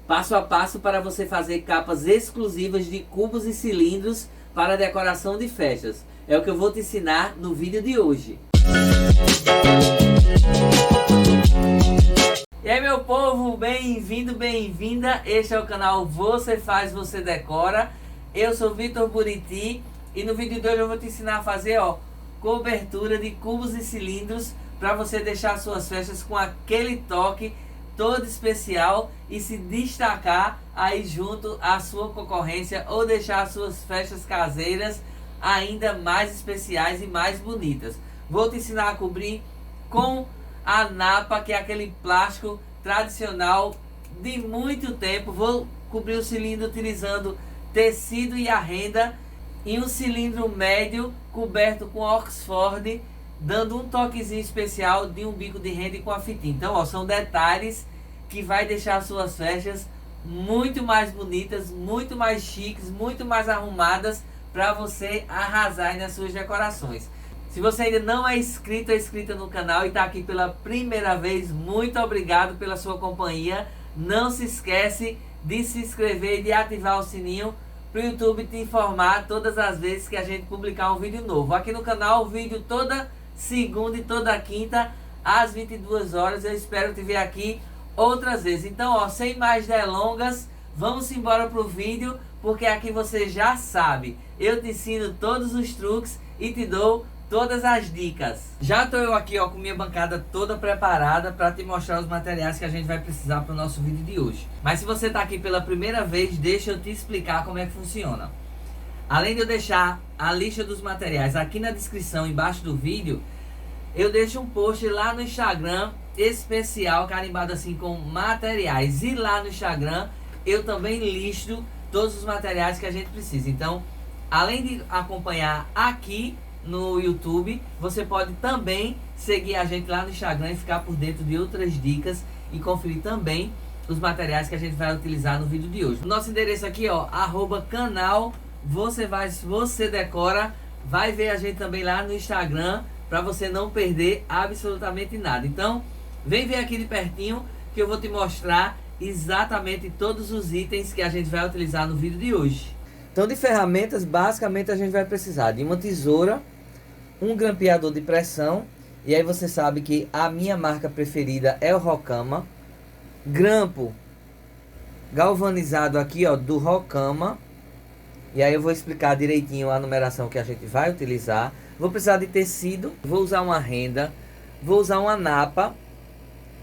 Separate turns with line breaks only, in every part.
Passo a passo para você fazer capas exclusivas de cubos e cilindros para decoração de festas. É o que eu vou te ensinar no vídeo de hoje. E aí, meu povo, bem-vindo, bem-vinda. Este é o canal Você Faz, Você Decora. Eu sou Vitor Buriti e no vídeo de hoje eu vou te ensinar a fazer cobertura de cubos e cilindros para você deixar suas festas com aquele toque todo especial e se destacar aí junto à sua concorrência, ou deixar as suas festas caseiras ainda mais especiais e mais bonitas. Vou te ensinar a cobrir com a napa, que é aquele plástico tradicional de muito tempo. Vou cobrir o cilindro utilizando tecido e arrenda, e um cilindro médio coberto com Oxford, dando um toquezinho especial de um bico de renda com a fitinha. Então, são detalhes que vai deixar as suas festas muito mais bonitas, muito mais chiques, muito mais arrumadas, para você arrasar aí nas suas decorações. Se você ainda não é inscrito ou inscrita no canal e está aqui pela primeira vez, muito obrigado pela sua companhia. Não se esquece de se inscrever e de ativar o sininho para o YouTube te informar todas as vezes que a gente publicar um vídeo novo. Aqui no canal, o vídeo toda segunda e toda quinta às 22 horas. Eu espero te ver aqui outras vezes. Então, sem mais delongas, vamos embora pro vídeo, porque aqui você já sabe, eu te ensino todos os truques e te dou todas as dicas. Já tô eu aqui com minha bancada toda preparada para te mostrar os materiais que a gente vai precisar para o nosso vídeo de hoje. Mas se você tá aqui pela primeira vez, deixa eu te explicar como é que funciona. Além de eu deixar a lista dos materiais aqui na descrição, embaixo do vídeo, eu deixo um post lá no Instagram especial, carimbado assim com materiais. E lá no Instagram eu também listo todos os materiais que a gente precisa. Então, além de acompanhar aqui no YouTube, você pode também seguir a gente lá no Instagram e ficar por dentro de outras dicas e conferir também os materiais que a gente vai utilizar no vídeo de hoje. O nosso endereço aqui, @canal Você Decora. Vai ver a gente também lá no Instagram, para você não perder absolutamente nada. Então, vem ver aqui de pertinho que eu vou te mostrar exatamente todos os itens que a gente vai utilizar no vídeo de hoje. Então, de ferramentas, basicamente a gente vai precisar de uma tesoura, um grampeador de pressão, e aí você sabe que a minha marca preferida é o Rokama, grampo galvanizado aqui do Rokama, e aí eu vou explicar direitinho a numeração que a gente vai utilizar. Vou precisar de tecido, vou usar uma renda, vou usar uma napa,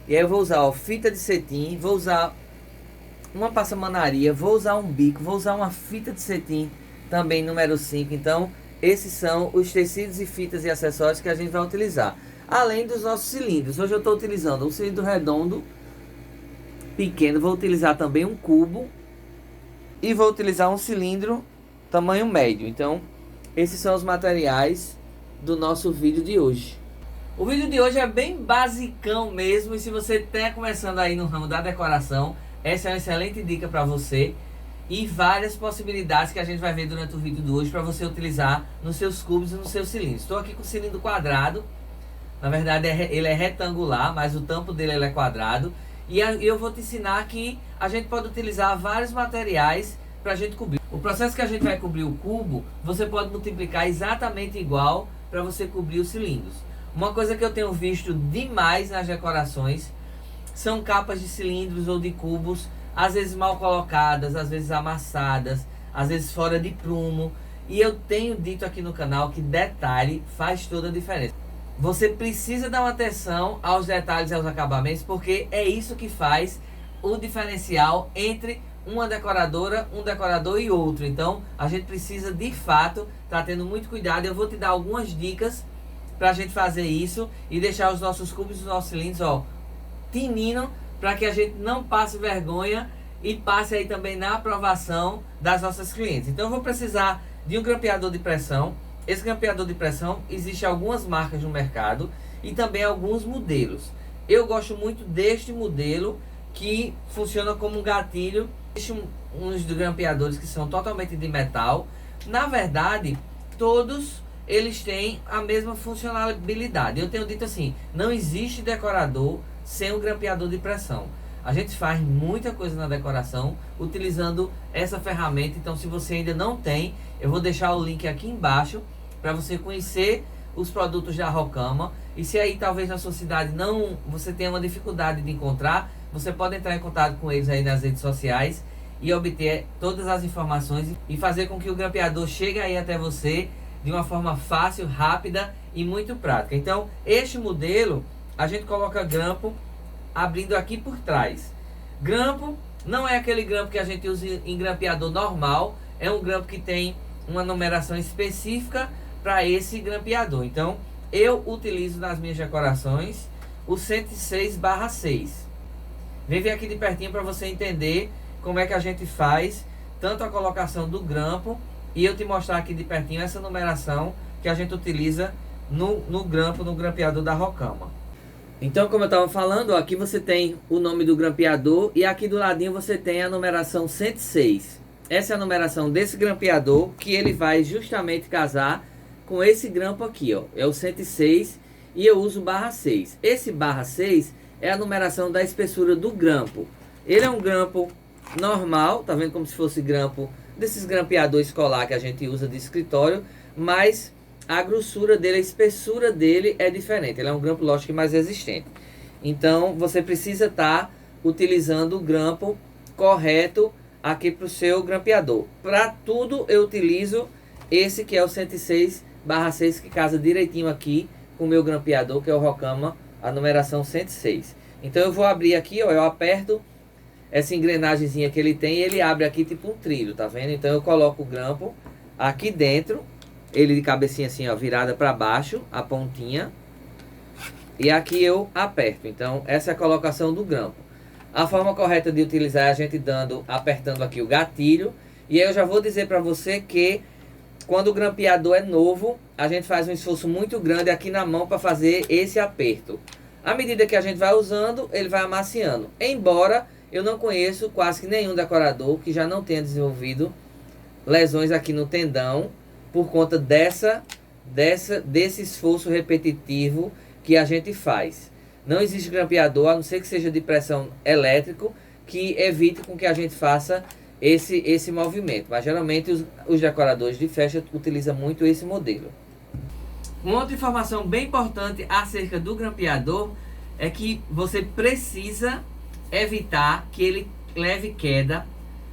e aí eu vou usar fita de cetim, vou usar uma passamanaria, vou usar um bico, vou usar uma fita de cetim também número 5. Então esses são os tecidos e fitas e acessórios que a gente vai utilizar, além dos nossos cilindros. Hoje eu estou utilizando um cilindro redondo pequeno, vou utilizar também um cubo e vou utilizar um cilindro tamanho médio. Então esses são os materiais do nosso vídeo de hoje. O vídeo de hoje é bem basicão mesmo, e se você está começando aí no ramo da decoração, essa é uma excelente dica para você, e várias possibilidades que a gente vai ver durante o vídeo de hoje para você utilizar nos seus cubos e nos seus cilindros. Estou aqui com o cilindro quadrado, na verdade ele é retangular, mas o tampo dele é quadrado, e eu vou te ensinar que a gente pode utilizar vários materiais para a gente cobrir. O processo que a gente vai cobrir o cubo, você pode multiplicar exatamente igual para você cobrir os cilindros. Uma coisa que eu tenho visto demais nas decorações são capas de cilindros ou de cubos, às vezes mal colocadas, às vezes amassadas, às vezes fora de prumo. E eu tenho dito aqui no canal que detalhe faz toda a diferença. Você precisa dar uma atenção aos detalhes e aos acabamentos, porque é isso que faz o diferencial entre uma decoradora, um decorador e outro. Então a gente precisa de fato estar tendo muito cuidado. Eu vou te dar algumas dicas para a gente fazer isso e deixar os nossos cubos e os nossos cilindros tinindo, para que a gente não passe vergonha e passe aí também na aprovação das nossas clientes. Então eu vou precisar de um grampeador de pressão. Esse grampeador de pressão, existe algumas marcas no mercado e também alguns modelos. Eu gosto muito deste modelo, que funciona como um gatilho. Existem uns grampeadores que são totalmente de metal. Na verdade, todos eles têm a mesma funcionalidade. Eu tenho dito assim, não existe decorador sem um grampeador de pressão. A gente faz muita coisa na decoração utilizando essa ferramenta. Então, se você ainda não tem, eu vou deixar o link aqui embaixo para você conhecer os produtos da Rocama. E se aí talvez na sua cidade não você tenha uma dificuldade de encontrar, você pode entrar em contato com eles aí nas redes sociais e obter todas as informações e fazer com que o grampeador chegue aí até você de uma forma fácil, rápida e muito prática. Então, este modelo a gente coloca grampo abrindo aqui por trás. Grampo não é aquele grampo que a gente usa em grampeador normal, é um grampo que tem uma numeração específica para esse grampeador. Então, eu utilizo nas minhas decorações o 106/6. Vem ver aqui de pertinho para você entender como é que a gente faz tanto a colocação do grampo e eu te mostrar aqui de pertinho essa numeração que a gente utiliza no grampo, no grampeador da Rocama. Então, como eu estava falando, ó, aqui você tem o nome do grampeador e aqui do ladinho você tem a numeração 106. Essa é a numeração desse grampeador que ele vai justamente casar com esse grampo aqui, ó. É o 106 e eu uso /6. Esse /6 é a numeração da espessura do grampo. Ele é um grampo normal, tá vendo como se fosse grampo desses grampeadores escolar que a gente usa de escritório, mas a grossura dele, a espessura dele é diferente. Ele é um grampo, lógico, mais resistente. Então, você precisa estar utilizando o grampo correto aqui para o seu grampeador. Para tudo, eu utilizo esse que é o 106/6, que casa direitinho aqui com o meu grampeador, que é o Rocama, a numeração 106. Então, eu vou abrir aqui, ó, eu aperto essa engrenagemzinha que ele tem e ele abre aqui tipo um trilho, tá vendo? Então, eu coloco o grampo aqui dentro, ele de cabecinha assim, ó, virada para baixo, a pontinha. E aqui eu aperto. Então, essa é a colocação do grampo. A forma correta de utilizar é a gente apertando aqui o gatilho. E aí eu já vou dizer para você que quando o grampeador é novo, a gente faz um esforço muito grande aqui na mão para fazer esse aperto. À medida que a gente vai usando, ele vai amaciando. Embora eu não conheço quase que nenhum decorador que já não tenha desenvolvido lesões aqui no tendão por conta desse esforço repetitivo que a gente faz. Não existe grampeador, a não ser que seja de pressão elétrico, que evite com que a gente faça esse movimento. Mas geralmente os decoradores de festa utilizam muito esse modelo. Uma outra informação bem importante acerca do grampeador é que você precisa evitar que ele leve queda.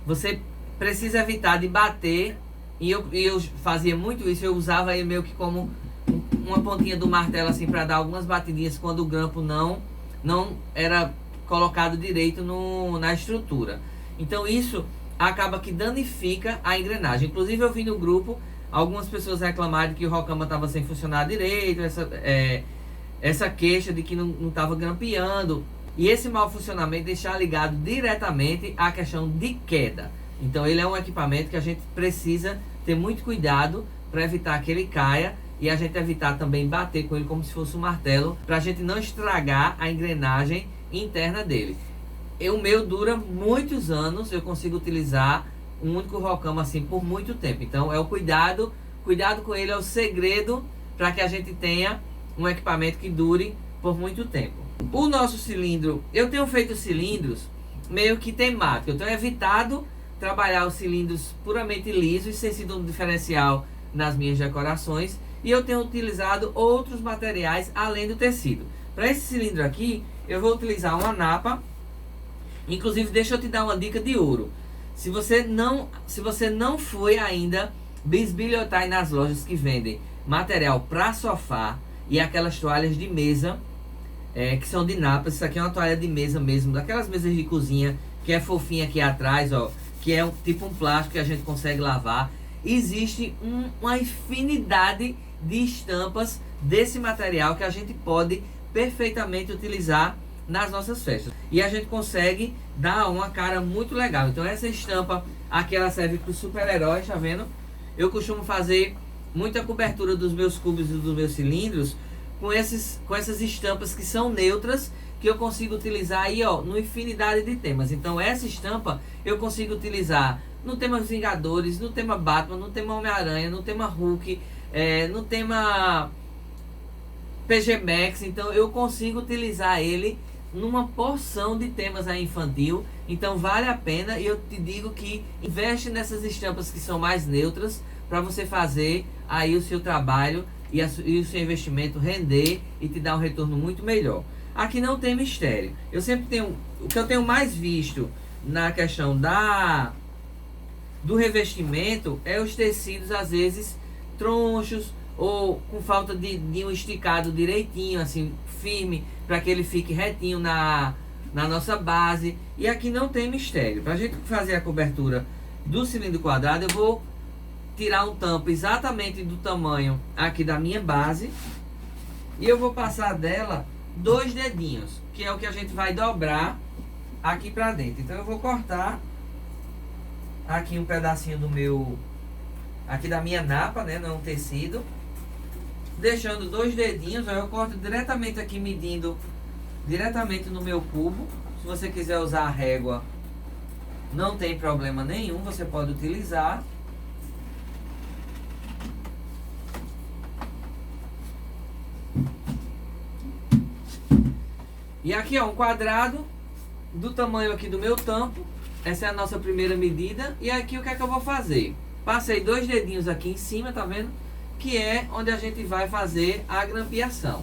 Você precisa evitar de bater. E eu fazia muito isso, eu usava ele meio que como uma pontinha do martelo assim para dar algumas batidinhas quando o grampo não era colocado direito na estrutura. Então isso acaba que danifica a engrenagem. Inclusive eu vi no grupo algumas pessoas reclamarem que o Rocama estava sem funcionar direito, essa queixa de que não estava grampeando. E esse mau funcionamento deixar ligado diretamente à questão de queda. Então ele é um equipamento que a gente precisa ter muito cuidado para evitar que ele caia e a gente evitar também bater com ele como se fosse um martelo, para a gente não estragar a engrenagem interna dele. O meu dura muitos anos, eu consigo utilizar um único Rocama assim por muito tempo. Então é o cuidado com ele é o segredo para que a gente tenha um equipamento que dure por muito tempo. O nosso cilindro, eu tenho feito cilindros meio que temáticos, eu tenho evitado trabalhar os cilindros puramente lisos, sem sido um diferencial nas minhas decorações, e eu tenho utilizado outros materiais além do tecido. Para esse cilindro aqui, eu vou utilizar uma napa. Inclusive, deixa eu te dar uma dica de ouro. Se você não foi ainda bisbilhotar nas lojas que vendem material para sofá e aquelas toalhas de mesa, que são de napas. Isso aqui é uma toalha de mesa mesmo, daquelas mesas de cozinha, que é fofinha aqui atrás, ó, que é tipo um plástico que a gente consegue lavar. Existe uma infinidade de estampas desse material que a gente pode perfeitamente utilizar nas nossas festas. E a gente consegue dar uma cara muito legal. Então essa estampa aqui, ela serve para os super-heróis, tá vendo? Eu costumo fazer muita cobertura dos meus cubos e dos meus cilindros com essas estampas que são neutras, que eu consigo utilizar aí, ó, numa infinidade de temas. Então essa estampa eu consigo utilizar no tema Vingadores, no tema Batman, no tema Homem-Aranha, no tema Hulk, no tema PG Max. Então eu consigo utilizar ele numa porção de temas aí infantil, então vale a pena. E eu te digo que investe nessas estampas que são mais neutras para você fazer aí o seu trabalho e o seu investimento render e te dar um retorno muito melhor. Aqui não tem mistério. Eu sempre tenho, o que eu tenho mais visto na questão do revestimento é os tecidos às vezes tronchos ou com falta de um esticado direitinho, assim, firme, para que ele fique retinho na nossa base. E aqui não tem mistério. Para a gente fazer a cobertura do cilindro quadrado, eu vou tirar um tampo exatamente do tamanho aqui da minha base e eu vou passar dela 2 dedinhos, que é o que a gente vai dobrar aqui para dentro. Então eu vou cortar aqui um pedacinho do meu, aqui da minha napa, né, não tecido, deixando 2 dedinhos. Aí eu corto diretamente aqui, medindo diretamente no meu cubo. Se você quiser usar a régua, não tem problema nenhum, você pode utilizar. E aqui, ó, um quadrado do tamanho aqui do meu tampo. Essa é a nossa primeira medida. E aqui o que é que eu vou fazer? Passei 2 dedinhos aqui em cima, tá vendo? Que é onde a gente vai fazer a grampeação.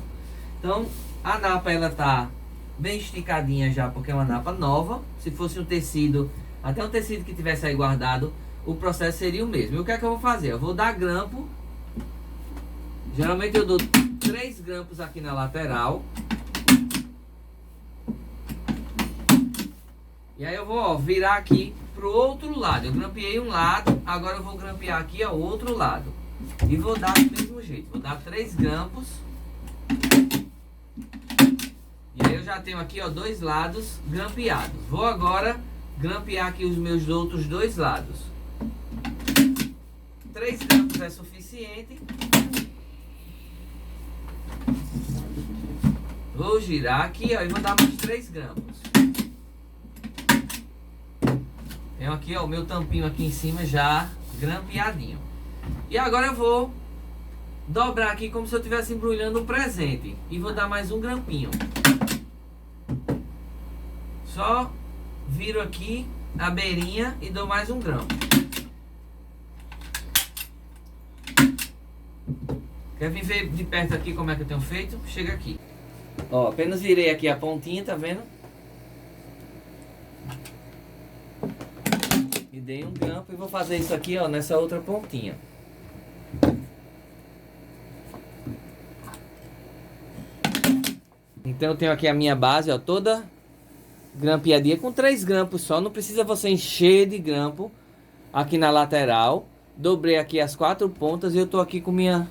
Então, a napa ela tá bem esticadinha já, porque é uma napa nova. Se fosse um tecido, até um tecido que tivesse aí guardado, o processo seria o mesmo. E o que é que eu vou fazer? Eu vou dar grampo. Geralmente eu dou 3 grampos aqui na lateral. E aí eu vou, ó, virar aqui pro outro lado. Eu grampeei um lado, agora eu vou grampear aqui o outro lado. E vou dar do mesmo jeito. Vou dar 3 grampos. E aí eu já tenho aqui, ó, 2 lados grampeados. Vou agora grampear aqui os meus outros 2 lados. 3 grampos é suficiente. Vou girar aqui, ó, e vou dar mais 3 grampos. Tenho aqui, ó, o meu tampinho aqui em cima já grampeadinho. E agora eu vou dobrar aqui como se eu estivesse embrulhando um presente. E vou dar mais um grampinho. Só viro aqui a beirinha e dou mais um grampo. Quer vir ver de perto aqui como é que eu tenho feito? Chega aqui. Ó, apenas virei aqui a pontinha, tá vendo? E dei um grampo e vou fazer isso aqui, ó, nessa outra pontinha. Então eu tenho aqui a minha base, ó, toda grampeadinha com 3 grampos só. Não precisa você encher de grampo aqui na lateral. Dobrei aqui as 4 pontas e eu tô aqui com minha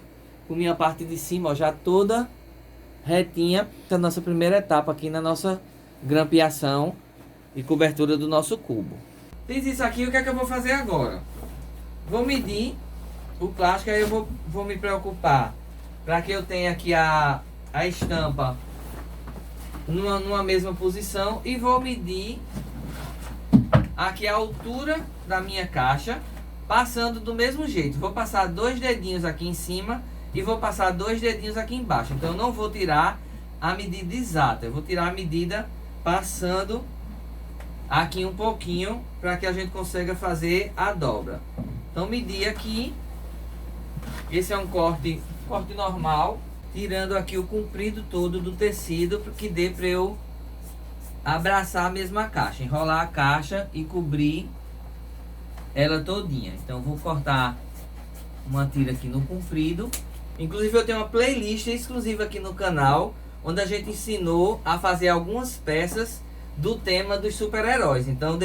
parte de cima, ó, já toda retinha. Essa é a nossa primeira etapa aqui na nossa grampeação e cobertura do nosso cubo. Fiz isso aqui, o que é que eu vou fazer agora? Vou medir o plástico, aí eu vou me preocupar para que eu tenha aqui a estampa numa mesma posição. E vou medir aqui a altura da minha caixa, passando do mesmo jeito. Vou passar 2 dedinhos aqui em cima e vou passar 2 dedinhos aqui embaixo. Então eu não vou tirar a medida exata, eu vou tirar a medida passando aqui um pouquinho, para que a gente consiga fazer a dobra. Então medi aqui. Esse é um corte normal, tirando aqui o comprido todo do tecido, para que dê para eu abraçar a mesma caixa, enrolar a caixa e cobrir ela todinha. Então vou cortar uma tira aqui no comprido. Inclusive eu tenho uma playlist exclusiva aqui no canal, onde a gente ensinou a fazer algumas peças do tema dos super-heróis. Então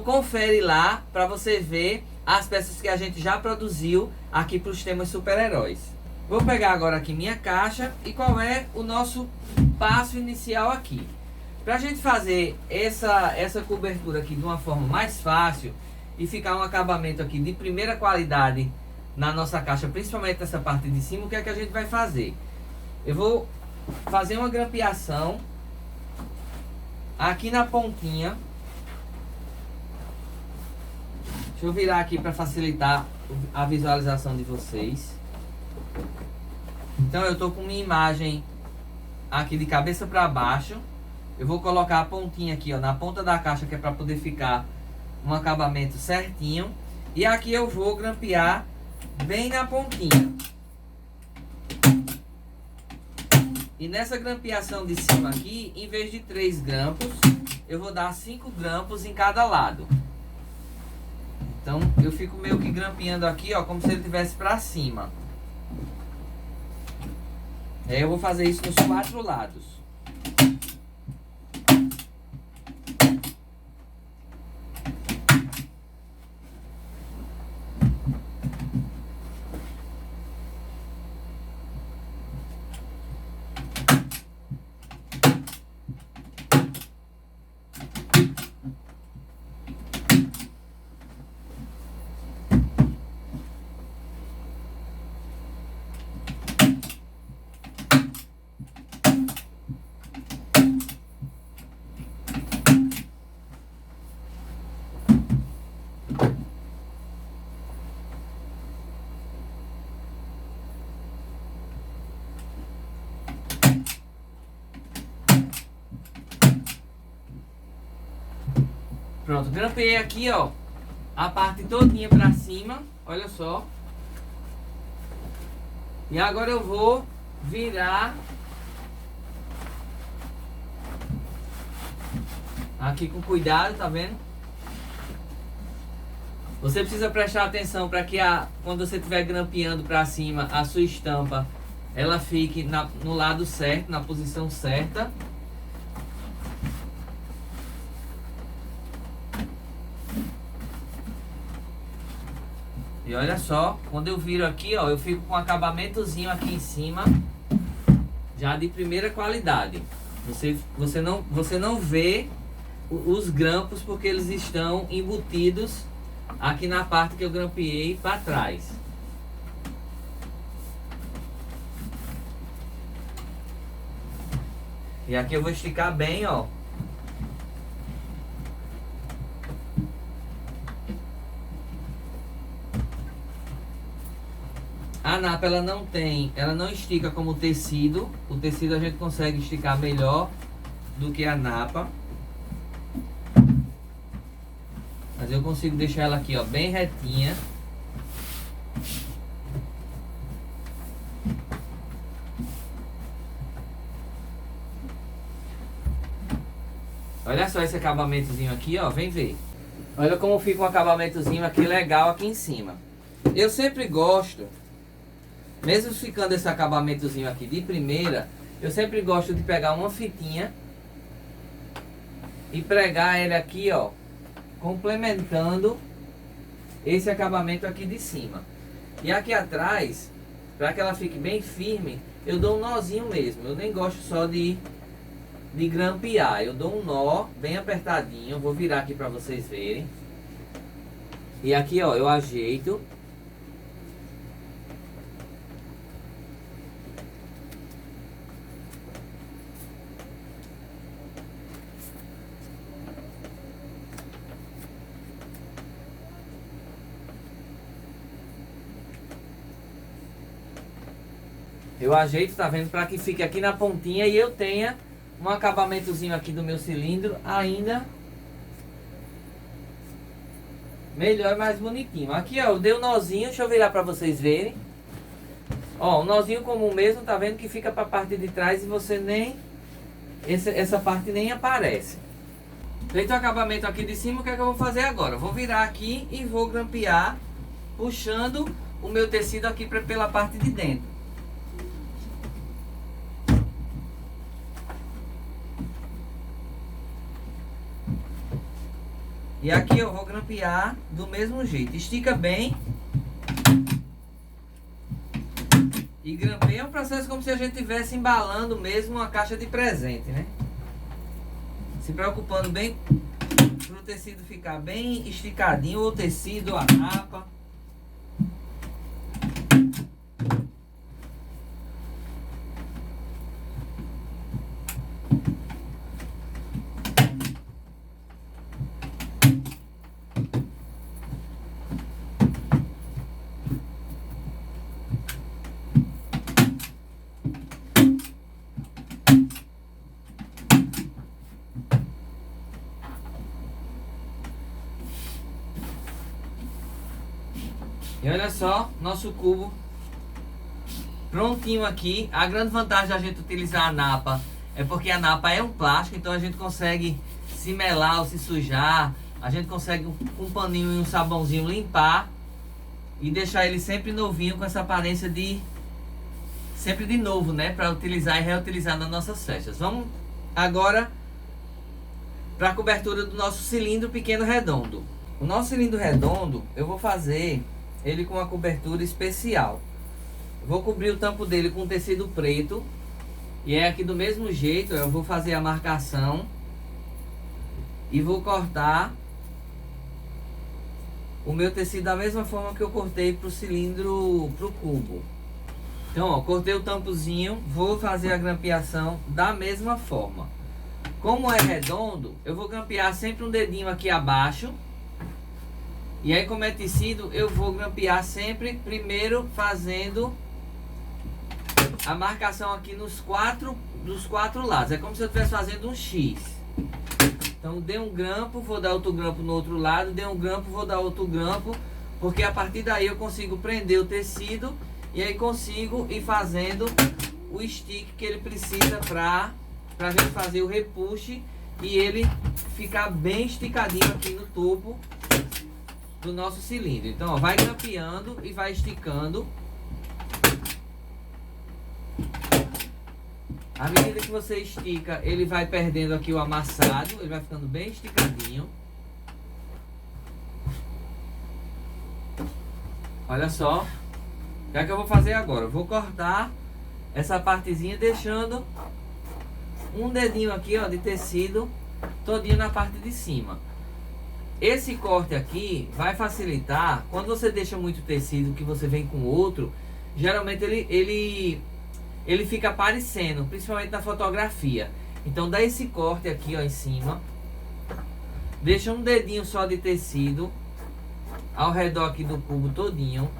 confere lá para você ver as peças que a gente já produziu aqui para os temas super-heróis. Vou pegar agora aqui minha caixa. E qual é o nosso passo inicial aqui? Para a gente fazer essa cobertura aqui de uma forma mais fácil e ficar um acabamento aqui de primeira qualidade na nossa caixa, principalmente nessa parte de cima, o que é que a gente vai fazer? Eu vou fazer uma grampeação aqui na pontinha. Deixa eu virar aqui para facilitar a visualização de vocês. Então eu tô com minha imagem aqui de cabeça para baixo. Eu vou colocar a pontinha aqui, ó, na ponta da caixa, que é para poder ficar um acabamento certinho. E aqui eu vou grampear bem na pontinha. E nessa grampeação de cima aqui, em vez de 3 grampos, eu vou dar 5 grampos em cada lado. Então eu fico meio que grampeando aqui, ó, como se ele estivesse para cima. Aí eu vou fazer isso nos 4 lados. Pronto, grampeei aqui, ó, a parte todinha pra cima, olha só. E agora eu vou virar aqui com cuidado, tá vendo? Você precisa prestar atenção para que quando você estiver grampeando pra cima, a sua estampa, ela fique no lado certo, na posição certa. E olha só, quando eu viro aqui, ó, eu fico com um acabamentozinho aqui em cima, já de primeira qualidade. Você não vê os grampos porque eles estão embutidos aqui na parte que eu grampeei para trás. E aqui eu vou esticar bem, ó. A napa ela não estica como o tecido. O tecido a gente consegue esticar melhor do que a napa. Mas eu consigo deixar ela aqui, ó, bem retinha. Olha só esse acabamentozinho aqui, ó, vem ver. Olha como fica um acabamentozinho aqui legal aqui em cima. Eu sempre gosto, mesmo ficando esse acabamentozinho aqui de primeira, eu sempre gosto de pegar uma fitinha e pregar ele aqui, ó, complementando esse acabamento aqui de cima. E aqui atrás, para que ela fique bem firme, eu dou um nozinho mesmo. Eu nem gosto só de grampear. Eu dou um nó bem apertadinho. Vou virar aqui para vocês verem. E aqui, ó, eu ajeito. Eu ajeito, tá vendo? Para que fique aqui na pontinha e eu tenha um acabamentozinho aqui do meu cilindro ainda melhor e mais bonitinho. Aqui, ó, eu dei um nozinho, deixa eu virar para vocês verem. Ó, um nozinho comum mesmo, tá vendo? Que fica para a parte de trás e você nem... Essa parte nem aparece. Feito o acabamento aqui de cima, o que é que eu vou fazer agora? Eu vou virar aqui e vou grampear, puxando o meu tecido aqui pela parte de dentro. E aqui eu vou grampear do mesmo jeito. Estica bem. E grampeia é um processo como se a gente estivesse embalando mesmo uma caixa de presente, né? Se preocupando bem para o tecido ficar bem esticadinho, o tecido, a napa. E olha só, nosso cubo prontinho aqui. A grande vantagem da gente utilizar a napa é porque a napa é um plástico, então a gente consegue se melar ou se sujar. A gente consegue com um paninho e um sabãozinho limpar e deixar ele sempre novinho, com essa aparência de sempre de novo, né? Para utilizar e reutilizar nas nossas festas. Vamos agora para a cobertura do nosso cilindro pequeno redondo. O nosso cilindro redondo, eu vou fazer ele com uma cobertura especial. Vou cobrir o tampo dele com tecido preto. E é aqui do mesmo jeito, eu vou fazer a marcação e vou cortar o meu tecido da mesma forma que eu cortei para o cilindro, para o cubo. Então, ó, cortei o tampozinho, vou fazer a grampeação da mesma forma. Como é redondo, eu vou grampear sempre um dedinho aqui abaixo. E aí, como é tecido, eu vou grampear sempre primeiro fazendo a marcação aqui dos quatro lados. É como se eu estivesse fazendo um X. Então, dei um grampo, vou dar outro grampo no outro lado, dei um grampo, vou dar outro grampo, porque a partir daí eu consigo prender o tecido e aí consigo ir fazendo o stick que ele precisa para a gente fazer o repuxe e ele ficar bem esticadinho aqui no topo do nosso cilindro. Então, ó, vai grampeando e vai esticando. À medida que você estica, ele vai perdendo aqui o amassado, ele vai ficando bem esticadinho. Olha só. O que é que eu vou fazer agora? Eu vou cortar essa partezinha deixando um dedinho aqui, ó, de tecido todinho na parte de cima. Esse corte aqui vai facilitar quando você deixa muito tecido que você vem com outro. Geralmente ele fica aparecendo, principalmente na fotografia. Então dá esse corte aqui, ó, em cima. Deixa um dedinho só de tecido ao redor aqui do cubo todinho.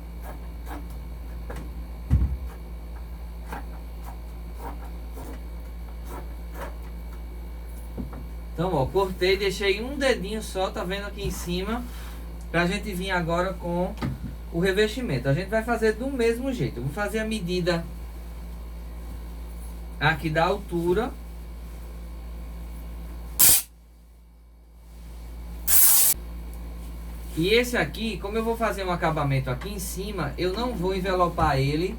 Então, ó, cortei, deixei um dedinho só, tá vendo aqui em cima, pra gente vir agora com o revestimento. A gente vai fazer do mesmo jeito. Eu vou fazer a medida aqui da altura. E esse aqui, como eu vou fazer um acabamento aqui em cima, eu não vou envelopar ele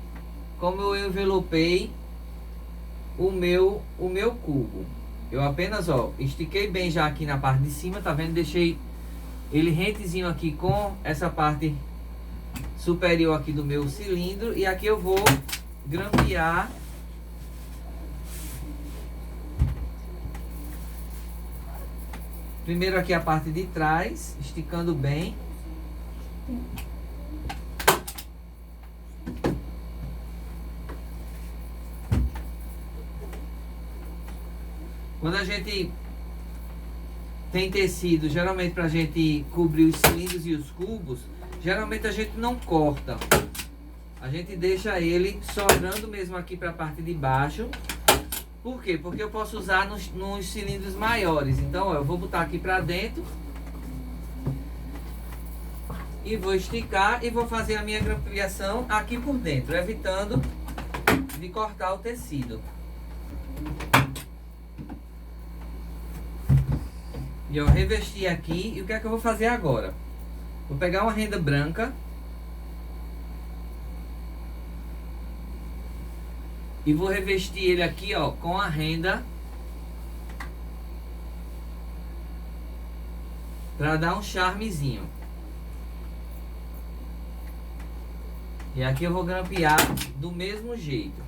como eu envelopei o meu cubo. Eu apenas, ó, estiquei bem já aqui na parte de cima, tá vendo? Deixei ele rentezinho aqui com essa parte superior aqui do meu cilindro. E aqui eu vou grampear primeiro aqui a parte de trás, esticando bem. Quando a gente tem tecido, geralmente pra gente cobrir os cilindros e os cubos, geralmente a gente não corta. A gente deixa ele sobrando mesmo aqui pra parte de baixo. Por quê? Porque eu posso usar nos cilindros maiores. Então, ó, eu vou botar aqui pra dentro. E vou esticar e vou fazer a minha grampeação aqui por dentro, evitando de cortar o tecido. E eu revesti aqui. E o que é que eu vou fazer agora? Vou pegar uma renda branca. E vou revestir ele aqui, ó, com a renda. Pra dar um charmezinho. E aqui eu vou grampear do mesmo jeito.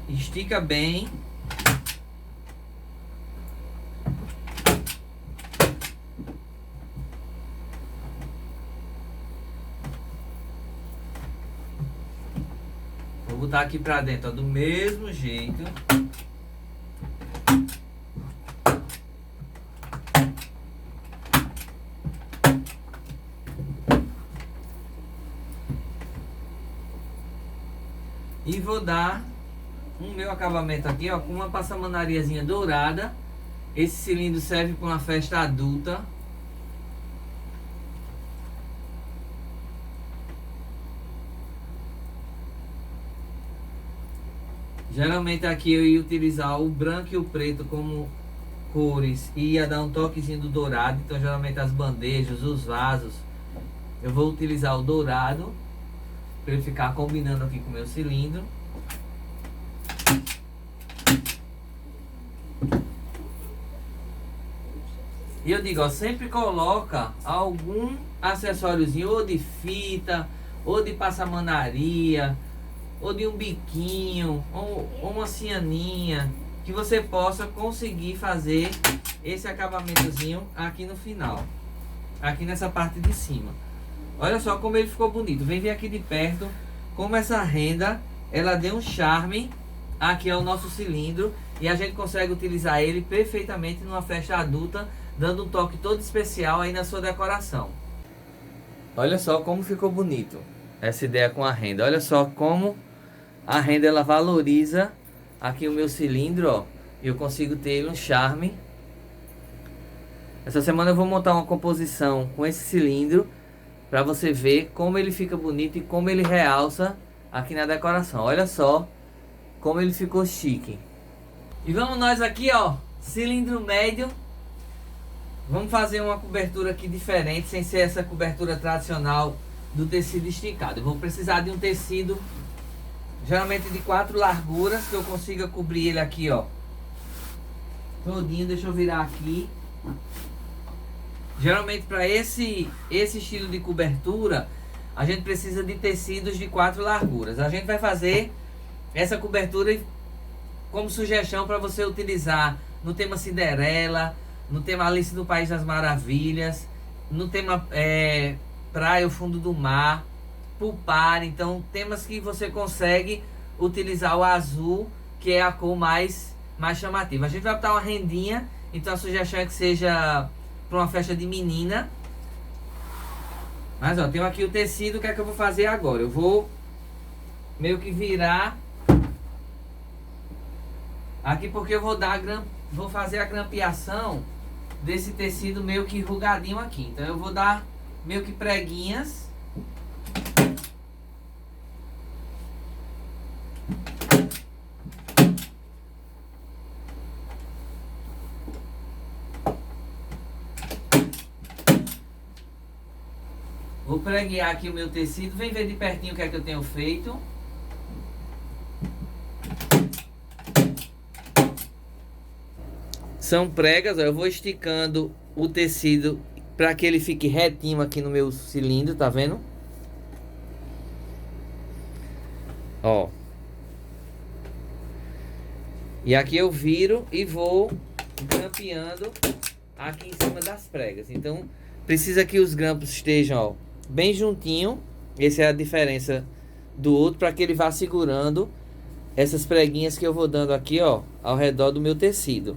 Estica bem. Vou botar aqui pra dentro, ó, do mesmo jeito. E vou dar um meu acabamento aqui, ó, com uma passamanariazinha dourada. Esse cilindro serve para uma festa adulta. Geralmente aqui eu ia utilizar o branco e o preto como cores e ia dar um toquezinho do dourado. Então geralmente as bandejas, os vasos, eu vou utilizar o dourado para ele ficar combinando aqui com o meu cilindro. E eu digo, ó, sempre coloca algum acessóriozinho, ou de fita, ou de passamanaria, ou de um biquinho, ou uma cianinha, que você possa conseguir fazer esse acabamentozinho aqui no final, aqui nessa parte de cima. Olha só como ele ficou bonito. Vem ver aqui de perto como essa renda ela deu um charme aqui ao nosso cilindro, e a gente consegue utilizar ele perfeitamente numa festa adulta, dando um toque todo especial aí na sua decoração. Olha só como ficou bonito essa ideia com a renda. Olha só como a renda ela valoriza aqui o meu cilindro, ó. Eu consigo ter ele um charme. Essa semana eu vou montar uma composição com esse cilindro para você ver como ele fica bonito e como ele realça aqui na decoração. Olha só como ele ficou chique. E vamos nós aqui, ó, cilindro médio. Vamos fazer uma cobertura aqui diferente, sem ser essa cobertura tradicional do tecido esticado. Eu vou precisar de um tecido geralmente de 4 larguras, que eu consiga cobrir ele aqui, ó, todinho. Deixa eu virar aqui. Geralmente para esse estilo de cobertura, a gente precisa de tecidos de 4 larguras. A gente vai fazer essa cobertura como sugestão para você utilizar no tema Cinderela, no tema Alice no País das Maravilhas, no tema Praia, o Fundo do Mar, Pulpar. Então, temas que você consegue utilizar o azul, que é a cor mais chamativa. A gente vai botar uma rendinha, então a sugestão é que seja para uma festa de menina. Mas ó, tenho aqui o tecido. O que é que eu vou fazer agora? Eu vou meio que virar aqui, porque eu vou fazer a grampeação desse tecido meio que enrugadinho aqui. Então eu vou dar meio que preguinhas. Vou preguear aqui o meu tecido. Vem ver de pertinho o que é que eu tenho feito. São pregas, ó. Eu vou esticando o tecido para que ele fique retinho aqui no meu cilindro, tá vendo? Ó. E aqui eu viro e vou grampeando aqui em cima das pregas. Então precisa que os grampos estejam, ó, bem juntinho. Essa é a diferença do outro, para que ele vá segurando essas preguinhas que eu vou dando aqui, ó, ao redor do meu tecido.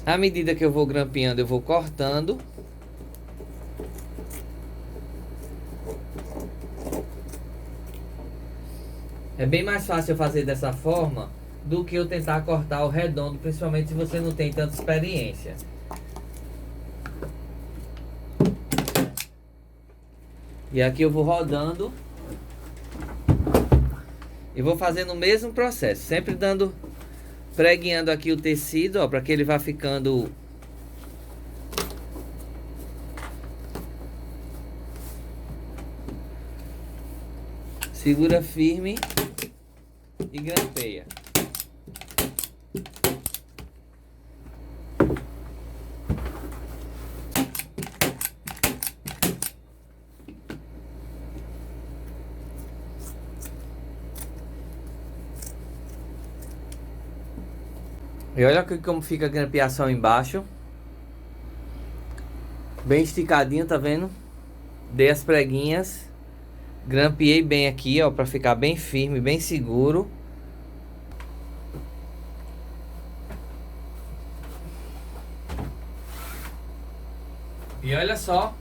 À medida que eu vou grampeando, eu vou cortando. É bem mais fácil eu fazer dessa forma do que eu tentar cortar o redondo, principalmente se você não tem tanta experiência. E aqui eu vou rodando e vou fazendo o mesmo processo, sempre dando, pregueando aqui o tecido, ó, para que ele vá ficando segura firme e grampeia. E olha aqui como fica a grampeação embaixo. Bem esticadinho, tá vendo? Dei as preguinhas. Grampeei bem aqui, ó, para ficar bem firme, bem seguro. E olha só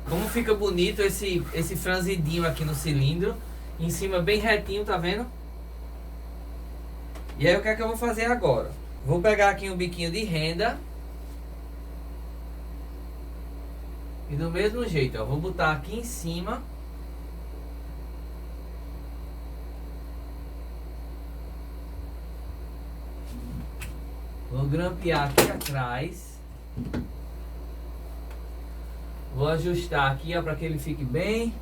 como fica bonito esse franzidinho aqui no cilindro. Em cima bem retinho, tá vendo? E aí o que é que eu vou fazer agora? Vou pegar aqui um biquinho de renda. E do mesmo jeito, ó, vou botar aqui em cima. Vou grampear aqui atrás. Vou ajustar aqui, ó, para que ele fique bem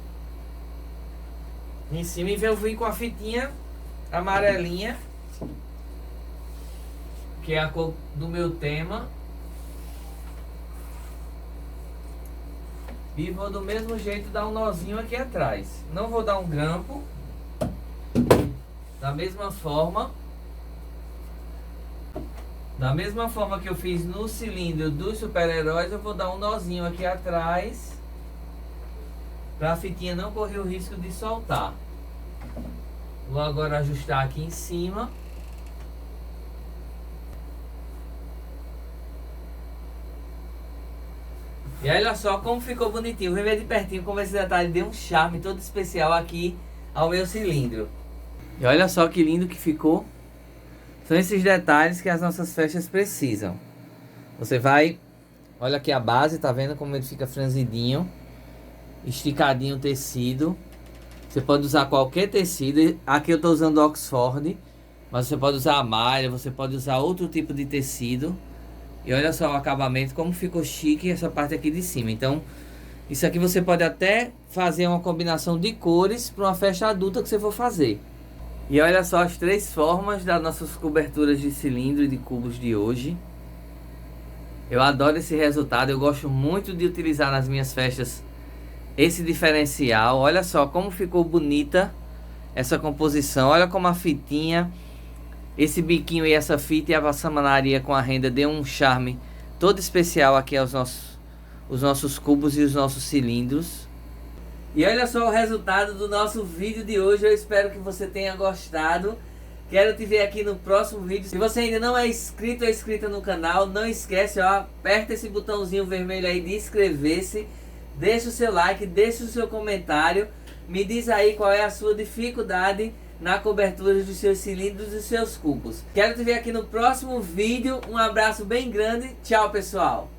em cima. E eu vim com a fitinha amarelinha, que é a cor do meu tema. E vou do mesmo jeito dar um nozinho aqui atrás. Não vou dar um grampo. Da mesma forma que eu fiz no cilindro dos super-heróis, eu vou dar um nozinho aqui atrás, para a fitinha não correr o risco de soltar. Vou agora ajustar aqui em cima. E olha só como ficou bonitinho. Vem ver de pertinho como esse detalhe deu um charme todo especial aqui ao meu cilindro. E olha só que lindo que ficou. São esses detalhes que as nossas festas precisam. Você vai... Olha aqui a base, tá vendo como ele fica franzidinho, esticadinho o tecido. Você pode usar qualquer tecido. Aqui eu tô usando Oxford, mas você pode usar a malha, você pode usar outro tipo de tecido. E olha só o acabamento, como ficou chique essa parte aqui de cima. Então, isso aqui você pode até fazer uma combinação de cores para uma festa adulta que você for fazer. E olha só as 3 formas das nossas coberturas de cilindro e de cubos de hoje. Eu adoro esse resultado, eu gosto muito de utilizar nas minhas festas esse diferencial. Olha só como ficou bonita essa composição, olha como a fitinha, esse biquinho e essa fita e a vassamanaria com a renda deu um charme todo especial aqui aos nossos cubos e os nossos cilindros. E olha só o resultado do nosso vídeo de hoje. Eu espero que você tenha gostado. Quero te ver aqui no próximo vídeo. Se você ainda não é inscrito ou inscrita no canal, não esquece, ó, aperta esse botãozinho vermelho aí de inscrever-se. Deixa o seu like, deixa o seu comentário. Me diz aí qual é a sua dificuldade na cobertura dos seus cilindros e seus cubos. Quero te ver aqui no próximo vídeo. Um abraço bem grande. Tchau, pessoal.